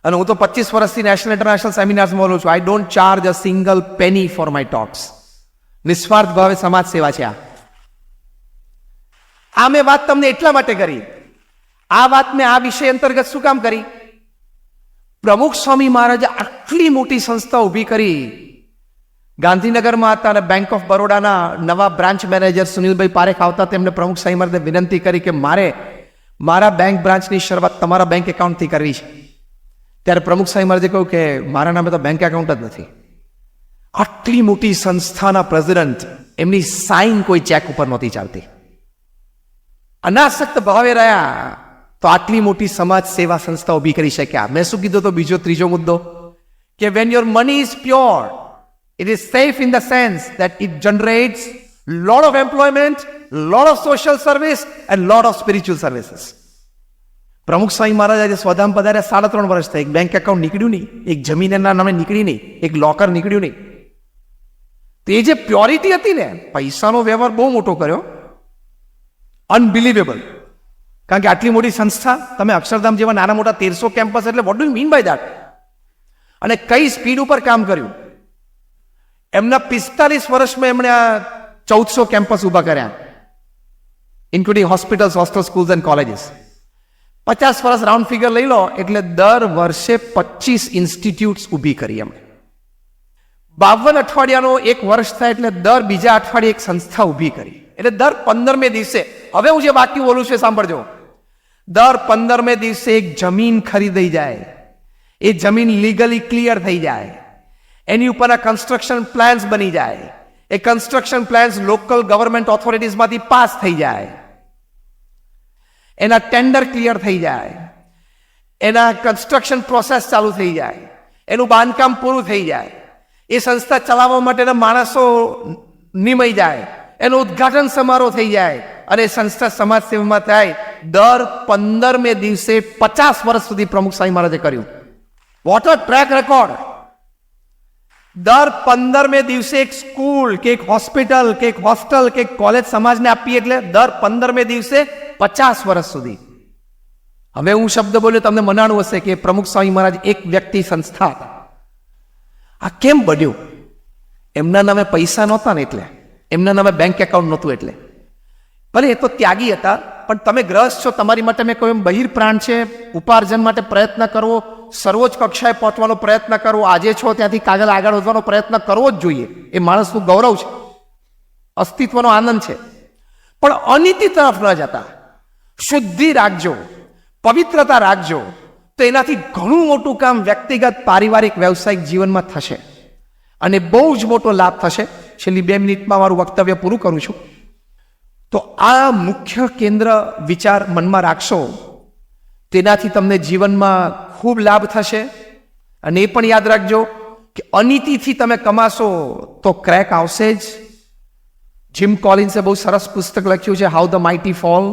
અને હું તો 25 વર્ષથી નેશનલ ઇન્ટરનેશનલ સેમિનાર્સમાં બોલું છું. I don't charge a single penny for my talks. નિસ્વાર્થ ભાવે સમાજ સેવા છે આ મેં વાત તમને એટલા માટે કરી. આ વાત મેં આ વિષય અંતર્ગત શું કામ કરી? પ્રમુખ સ્વામી મહારાજે આટલી મોટી સંસ્થા ઊભી કરી. ગાંધીનગરમાં હતા અને બેંક ઓફ બરોડાના નવા બ્રાન્ચ મેનેજર સુનિલભાઈ પારેખ આવતા. તેમને પ્રમુખ સ્વામી મહારાજે વિનંતી કરી કે મારે મારા બેંક બ્રાન્ચની શરૂઆત તમારા બેંક એકાઉન્ટથી કરવી છે. ત્યારે પ્રમુખ સ્વામી મહારાજે કહ્યું કે મારા નામે તો બેંક એકાઉન્ટ જ નથી. આટલી મોટી સંસ્થાના પ્રેસિડેન્ટ, એમની સાઇન કોઈ ચેક ઉપર નહોતી ચાલતી. અનાસક્ત ભાવે રહ્યા તો આટલી મોટી સમાજ સેવા સંસ્થા ઊભી કરી શક્યા. મેં શું કીધું તો બીજો ત્રીજો મુદ્દો કે when your money is pure, it is safe in the sense that it generates lot of employment, lot of social service and lot of spiritual services. Pramukh Swami મહારાજ આજે સ્વધામ પધાર્યા 3.5 વર્ષ થઈ. એક બેંક એકાઉન્ટ નીકળ્યું નહીં, એક જમીન એના નામે નીકળી નહીં, એક લોકર નીકળ્યું નહીં. તો એ જે પ્યોરિટી હતી ને, પૈસાનો વ્યવહાર બહુ મોટો કર્યો. અનબિલીવેબલ. કારણ કે આટલી મોટી સંસ્થા, તમે અક્ષરધામ જેવા નાના મોટા 1300 કેમ્પસ, એટલે what do you mean by that? અને કઈ સ્પીડ ઉપર કામ કર્યું. એમના 45 વર્ષમાં એમણે આ 1400 કેમ્પસ ઊભા કર્યા, including hospitals, hostel, schools and colleges. 50 વર્ષ રાઉન્ડ ફિગર લઈ લો એટલે દર વર્ષે 25 ઇન્સ્ટિટ્યૂટ્સ ઊભી કરી એમણે. 52 અઠવાડિયાનો એક વર્ષ થાય એટલે દર બીજા અઠવાડિયે એક સંસ્થા ઊભી કરી. એટલે દર 15મે દિવસે, હવે હું જે વાક્ય બોલું છું સાંભળજો, દર 15મે દિવસે એક જમીન ખરીદાઈ જાય, એ જમીન લીગલી ક્લિયર થઈ જાય, એની ઉપરના કન્સ્ટ્રક્શન પ્લાન્સ બની જાય, એ કન્સ્ટ્રક્શન પ્લાન્સ લોકલ ગવર્મેન્ટ ઓથોરિટીઝમાંથી પાસ થઈ જાય, એના ટેન્ડર ક્લિયર થઈ જાય, એના કન્સ્ટ્રક્શન પ્રોસેસ ચાલુ થઈ જાય, એનું બાંધકામ પૂરું થઈ જાય, એ સંસ્થા ચલાવવા માટેના માણસો નિમાઈ જાય, એનું ઉદ્ઘાટન સમારોહ થઈ જાય અને સંસ્થા સમાજ સેવામાં થાય. દર 15મે દિવસે 50 વર્ષ સુધી પ્રમુખ સ્વામી મહારાજે કર્યું. What a track record. દર 15મે દિવસે એક સ્કૂલ કે એક હોસ્પિટલ કે એક હોસ્ટેલ કે એક કોલેજ સમાજને આપી, એટલે દર 15મે દિવસે 50 વર્ષ સુધી. હવે હું શબ્દ બોલ્યો, તમને મનાણું હશે કે પ્રમુખ સ્વામી મહારાજ એક વ્યક્તિ સંસ્થા હતા. આ કેમ બન્યું? એમના નામે પૈસા નહોતા ને, એટલે એમના નામે બેંક એકાઉન્ટ નહોતું. એટલે ભલે એ તો ત્યાગી હતા, પણ તમે ગ્રસ્ત છો, તમારી માટે મેં કહ્યું બહિર્પ્રાણ છે, ઉપાર્જન માટે પ્રયત્ન કરવો, સર્વોચ્ચ કક્ષાએ પહોંચવાનો પ્રયત્ન કરવો, આજે છો ત્યાંથી કાગળ આગળ વધવાનો પ્રયત્ન કરવો જ જોઈએ. એ માણસનું ગૌરવ છે, અસ્તિત્વનો આનંદ છે. પણ અનીતિ તરફ ન જતા શુદ્ધિ રાખજો, પવિત્રતા રાખજો, તો એનાથી ઘણું મોટું કામ વ્યક્તિગત, પારિવારિક, વ્યવસાયિક જીવનમાં થશે અને બહુ જ મોટો લાભ થશે. છેલ્લી 2 મિનિટમાં મારું વક્તવ્ય પૂરું કરું છું. તો આ મુખ્ય કેન્દ્ર વિચાર મનમાં રાખશો, તેનાથી તમને જીવનમાં ખૂબ લાભ થશે. અને એ પણ યાદ રાખજો કે અનીતિથી તમે કમાશો તો ક્રેક આવશે જ. જીમ કોલિન્સે બહુ સરસ પુસ્તક લખ્યું છે, હાઉ ધ માઇટી ફોલ.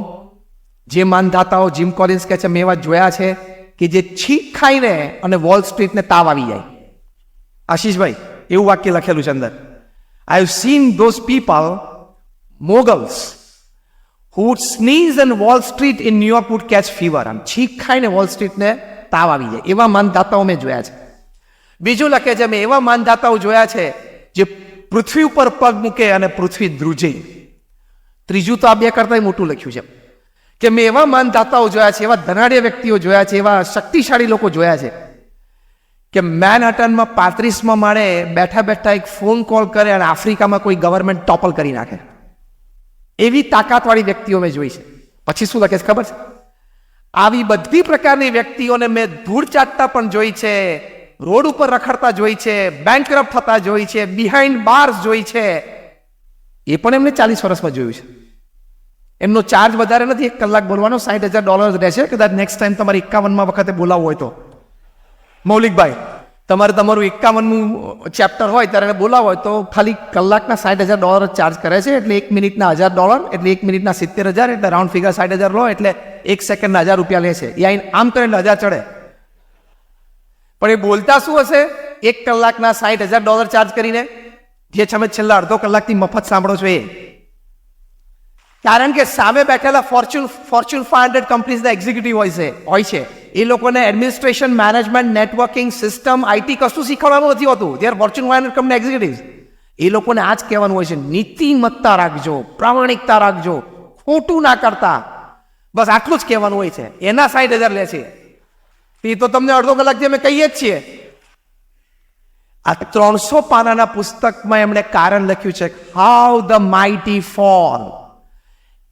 જે માનધાતાઓ, જીમ કોલિન્સ કહે છે, મેં એવા જોયા છે કે જે છીક ખાઈને અને વોલ સ્ટ્રીટને તાવ આવી જાય. આશીષભાઈ, એવું વાક્ય લખેલું છે અંદર. I have seen those people, moguls, who would sneeze and Wall Street in New York would catch fever. આમ છીક ખાઈને વોલ સ્ટ્રીટને તાવ આવી જાય, એવા માનધાતાઓ મેં જોયા છે. બીજું લખે છે, મેં એવા માનધાતાઓ જોયા છે જે પૃથ્વી ઉપર પગ મૂકે અને પૃથ્વી ધ્રુજે. ત્રીજું તો આ 2 કરતા મોટું લખ્યું છે કે મેં એવા માનધાતાઓ જોયા છે, એવા ધનાઢ્ય વ્યક્તિઓ જોયા છે, એવા શક્તિશાળી લોકો જોયા છે કે મેનહટનમાં 35મા માળે બેઠા બેઠા એક ફોન કોલ કરે અને આફ્રિકામાં કોઈ ગવર્મેન્ટ ટોપલ કરી નાખે. એવી તાકાતવાળી વ્યક્તિઓ મેં જોઈ છે. પછી શું લખે છે ખબર છે? આવી બધી પ્રકારની વ્યક્તિઓને મેં ધૂળ ચાટતા પણ જોઈ છે, રોડ ઉપર રખડતા જોઈ છે, બેન્કરપ્ટ થતા જોઈ છે, બિહાઇન્ડ બાર્સ જોઈ છે. એ પણ એમને 40 વર્ષમાં જોયું છે. એમનો ચાર્જ વધારે નથી, 1 કલાક બોલવાનો $60,000 રહેશે. કદાચ નેક્સ્ટ ટાઈમ તમારે 51માં વખતે બોલાવવું હોય તો મૌલિકભાઈ, તમારે તમારું 51મું ચેપ્ટર હોય ત્યારે બોલાવો હોય તો ખાલી કલાકના $60,000 ચાર્જ કરે છે. એટલે 1 મિનિટના $1,000, એટલે 1 મિનિટના 70,000, એટલે રાઉન્ડ ફિગર 60,000 લો, એટલે 1 સેકન્ડના ₹1,000 લે છે. એ આમ કરે એટલે 1000 ચડે. પણ એ બોલતા શું હશે? 1 કલાકના $60,000 ચાર્જ કરીને, જે તમે છેલ્લા અડધો કલાકથી મફત સાંભળો છો એ. કારણ કે સામે બેઠેલા ફોર્ચ્યુન 500 કંપનીઝના એક્ઝિક્યુટિવ હોય છે. એ લોકોને administration, management, networking, system, IT કશું શીખવાડવાનું નથી હોતું. They are Fortune 500 company executives. એ લોકોને આ જ કહેવાનું હોય છે, નીતિમત્તા રાખજો, પ્રામાણિકતા રાખજો, ખોટું ના કરતા, બસ આટલું જ કહેવાનું હોય છે. એના 60,000 લે છે. એ તો તમને અડધો કલાકથી અમે કહીએ જ છીએ. આ 300 પાનાના પુસ્તકમાં એમણે કારણ લખ્યું છે, how the mighty fall.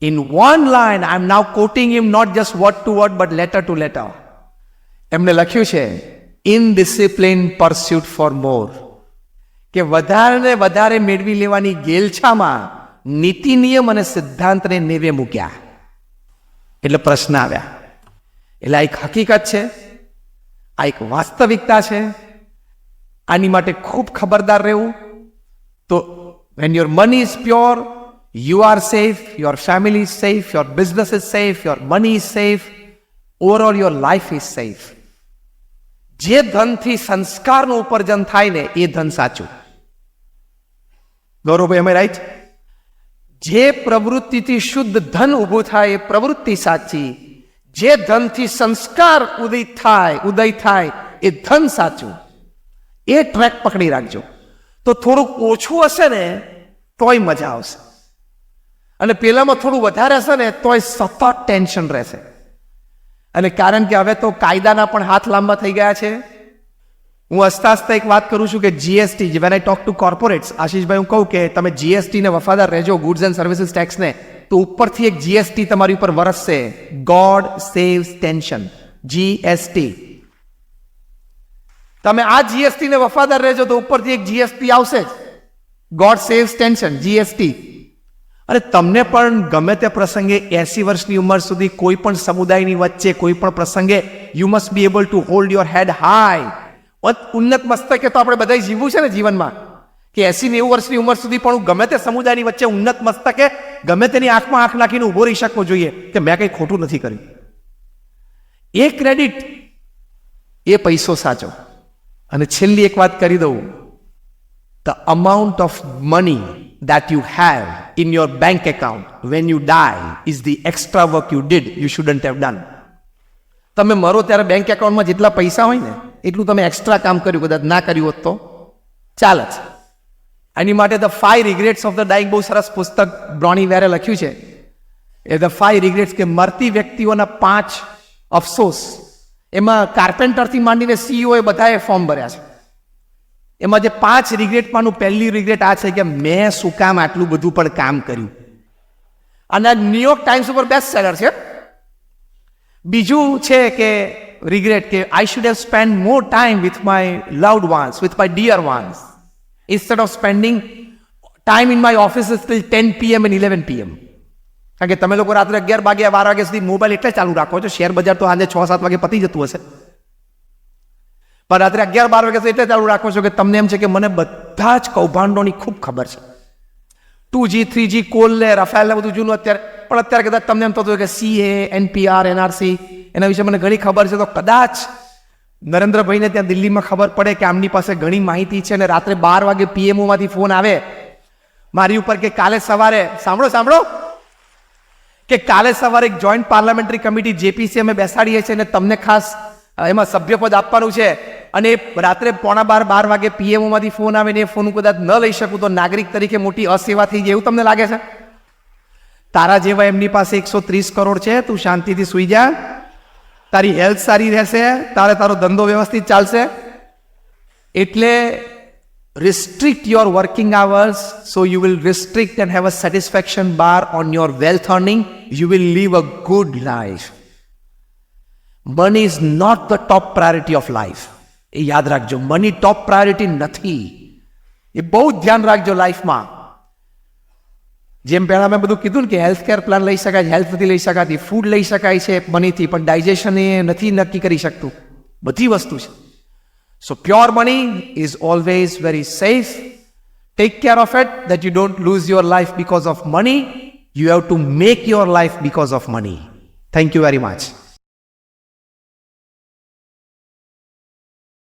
In one line, I am now quoting him not just word to word, but letter to letter. એમણે લખ્યું છે, indisciplined pursuit for more. કે વધારે ને વધારે મેળવી લેવાની ગેલછામાં નીતિ, નિયમ અને સિદ્ધાંતને નેવે મૂક્યા. એટલે પ્રશ્ન આવ્યા. એટલે આ એક હકીકત છે, આ એક વાસ્તવિકતા છે. આની માટે ખૂબ ખબરદાર રહેવું. તો when your money is pure, you are safe, your family is safe, your business is safe, your money is safe, overall your life is safe. જે ધનથી સંસ્કારનું ઉપાર્જન થાય ને એ ધન સાચું. ગૌરવભાઈ, અમે રાઈટ? જે પ્રવૃત્તિથી શુદ્ધ ધન ઊભું થાય એ પ્રવૃત્તિ સાચી. જે ધનથી સંસ્કાર ઉદય થાય એ ધન સાચું. એ ટ્રેક પકડી રાખજો. તો થોડુંક ઓછું હશે ને તોય મજા આવશે, અને પેલામાં થોડું વધારે હશે ને તોય સતત ટેન્શન રહેશે. અને કારણ કે હવે તો કાયદાના પણ હાથ લાંબા થઈ ગયા છે. હું હસતા હસતા એક વાત કરું છું કે GST, when I talk to corporates, આશીષભાઈ, હું કહું કે તમે જીએસટી ને વફાદાર રહેજો, ગુડ્સ એન્ડ સર્વિસીસ ટેક્સને, તો ઉપરથી એક જીએસટી તમારી ઉપર વરસશે, ગોડ સેવ્સ ટેન્શન, જીએસટી. તમે આ જીએસટી ને વફાદાર રહેજો તો ઉપરથી એક જીએસટી આવશે જ, ગોડ સેવ્સ ટેન્શન, જીએસટી. અને તમને પણ ગમે તે પ્રસંગે 80 વર્ષની ઉંમર સુધી કોઈ પણ સમુદાયની વચ્ચે કોઈ પણ પ્રસંગે you must be able to hold your head high. ઉન્નત મસ્તકે તો આપણે બધા જીવવું છે ને જીવનમાં, કે 80-90 વર્ષની ઉંમર સુધી પણ હું ગમે તે સમુદાયની વચ્ચે ઉન્નત મસ્તકે ગમે તેની આંખમાં આંખ નાખીને ઉભો રહી શકવો જોઈએ કે મેં કંઈ ખોટું નથી કર્યું. એ ક્રેડિટ, એ પૈસો સાચો. અને છેલ્લી એક વાત કરી દઉં, the amount of money that you have in your bank account when you die is the extra work you did you shouldn't have done. તમે મરો ત્યારે બેંક એકાઉન્ટમાં જેટલા પૈસા હોય ને એટલું તમે એક્સ્ટ્રા કામ કર્યું, કદાચ ના કર્યું હોત તો ચાલે છે. એની માટે the 5 regrets of the dying બહુ સરસ પુસ્તક બ્રોની વેરે લખ્યું છે એ ધ 5 રિગ્રેટ્સ કે મરતી વ્યક્તિઓના 5 અફસોસ. એમાં કાર્પેન્ટરથી માંડીને CEO એ બધાએ ફોર્મ ભર્યા છે. એમાં જે 5 રિગ્રેટમાંનું પહેલી રિગ્રેટ આ છે કે મેં શું કામ આટલું બધું પણ કામ કર્યું. અને ન્યુયોર્ક ટાઈમ્સ ઉપર બેસ્ટ સેલર છે. બીજું છે કે રિગ્રેટ કે I should have spend more time with my loved ones, with my dear ones, instead of spending time in my office till 10 PM and 11 PM. કારણ કે તમે લોકો રાત્રે 11 વાગ્યા 12 વાગ્યા સુધી મોબાઈલ એટલે ચાલુ રાખો છો. શેર બજાર તો આજે 6-7 વાગે પતી જતું હશે, પણ રાત્રે 11-12 વાગ્યા સુધી એટલે ચાલુ રાખો છો કે તમને એમ છે કે મને બધા જ કૌભાંડોની ખૂબ ખબર છે. 2G 3G કોલ ને રફેલ ને બધું જૂનું અત્યારે, પણ અત્યારે કદાચ તમને એમ થતું હોય કે CA, NPR, NRC એના વિશે મને ઘણી ખબર છે, તો કદાચ નરેન્દ્રભાઈને ત્યાં દિલ્હીમાં ખબર પડે કે આમની પાસે ઘણી માહિતી છે અને રાત્રે 12 વાગે PMO માંથી ફોન આવે મારી ઉપર કે કાલે સવારે સાંભળો કે કાલે સવારે એક જોઈન્ટ પાર્લામેન્ટરી કમિટી JPC અમે બેસાડીએ છીએ અને તમને ખાસ એમાં સભ્યપદ આપવાનું છે, અને રાત્રે 11:15-12 વાગે PMO માંથી ફોન આવે ને એ ફોન કદાચ ન લઈ શકું તો નાગરિક તરીકે મોટી અસેવા થઈ જાય એવું તમને લાગે છે? તારા જેવા એમની પાસે 130 કરોડ છે, તું શાંતિથી સુઈ જા, તારી હેલ્થ સારી રહેશે, તારો ધંધો વ્યવસ્થિત ચાલશે. એટલે restrict your working hours so you will restrict and have a satisfaction bar on your wealth earning. You will live a good life. Money is not the top priority of life. એ યાદ રાખજો, money ટોપ priority નથી. એ બહુ ધ્યાન રાખજો લાઈફમાં. જેમ પહેલા મેં બધું કીધું ને કે હેલ્થ કેર પ્લાન લઈ શકાય, હેલ્થ નથી લઈ શકાતી, ફૂડ લઈ શકાય છે મનીથી, પણ ડાયજેશન એ નથી નક્કી કરી શકતું. બધી વસ્તુ છે. So pure money is always very safe. Take care of it that you don't lose your life because of money. You have to make your life because of money. Thank you very much.